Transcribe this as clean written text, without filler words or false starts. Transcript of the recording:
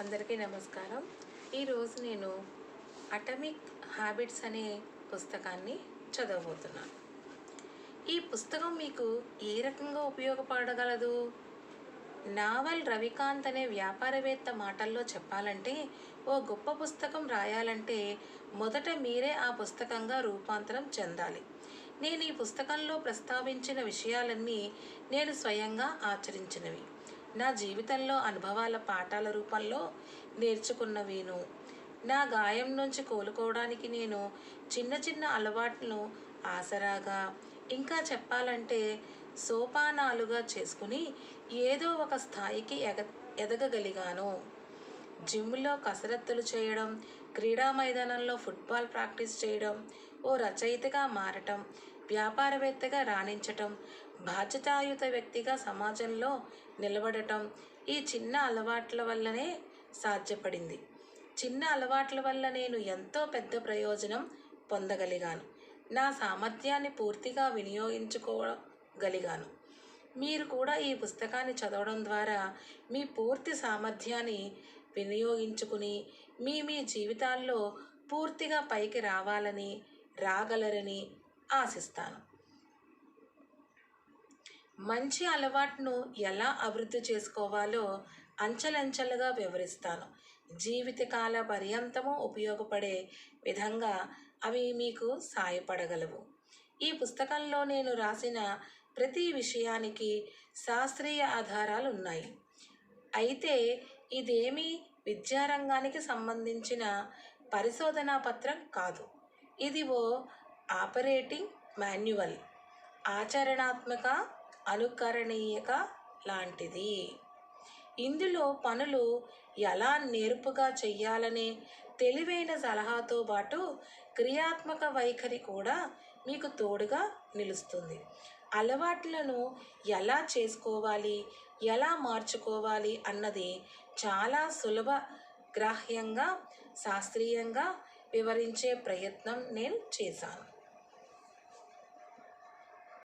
అందరికీ నమస్కారం. ఈరోజు నేను అటమిక్ హ్యాబిట్స్ అనే పుస్తకాన్ని చదవబోతున్నాను. ఈ పుస్తకం మీకు ఏ రకంగా ఉపయోగపడగలదు? నావల్ రవికాంత్ అనే వ్యాపారవేత్త మాటల్లో చెప్పాలంటే, ఓ గొప్ప పుస్తకం రాయాలంటే మొదట మీరే ఆ పుస్తకంగా రూపాంతరం చెందాలి. నేను ఈ పుస్తకంలో ప్రస్తావించిన విషయాలన్నీ నేను స్వయంగా ఆచరించినవి. నా జీవితంలో అనుభవాల పాఠాల రూపంలో నేర్చుకున్నవేను. నా గాయం నుంచి కోలుకోవడానికి నేను చిన్న చిన్న అలవాట్లను ఆసరాగా, ఇంకా చెప్పాలంటే సోపానాలుగా చేసుకుని ఏదో ఒక స్థాయికి ఎదగగలిగాను. జిమ్లో కసరత్తులు చేయడం, క్రీడా మైదానంలో ఫుట్బాల్ ప్రాక్టీస్ చేయడం, ఓ రచయితగా మారటం, వ్యాపారవేత్తగా రాణించటం, బాధ్యతాయుత వ్యక్తిగా సమాజంలో నిలబడటం ఈ చిన్న అలవాట్ల వల్లనే సాధ్యపడింది. చిన్న అలవాట్ల వల్ల నేను ఎంతో పెద్ద ప్రయోజనం పొందగలిగాను. నా సామర్థ్యాన్ని పూర్తిగా వినియోగించుకోగలిగాను. మీరు కూడా ఈ పుస్తకాన్ని చదవడం ద్వారా మీ పూర్తి సామర్థ్యాన్ని వినియోగించుకుని మీ జీవితాల్లో పూర్తిగా పైకి రాగలరని ఆశిస్తాను. మంచి అలవాటును ఎలా అభివృద్ధి చేసుకోవాలో అంచెలంచెలుగా వివరిస్తాను. జీవితకాల పర్యంతము ఉపయోగపడే విధంగా అవి మీకు సాయపడగలవు. ఈ పుస్తకంలో నేను రాసిన ప్రతి విషయానికి శాస్త్రీయ ఆధారాలు ఉన్నాయి. అయితే ఇదేమీ విద్యారంగానికి సంబంధించిన పరిశోధనా పత్రం కాదు. ఇది ఓ ఆపరేటింగ్ మాన్యువల్, ఆచరణాత్మక అనుకరణీయక లాంటిది. ఇందులో పనులు ఎలా నేర్పుగా చెయ్యాలనే తెలివైన సలహాతో పాటు క్రియాత్మక వైఖరి కూడా మీకు తోడుగా నిలుస్తుంది. అలవాట్లను ఎలా చేసుకోవాలి, ఎలా మార్చుకోవాలి అన్నది చాలా సులభ గ్రాహ్యంగా, శాస్త్రీయంగా వివరించే ప్రయత్నం నేను చేశాను.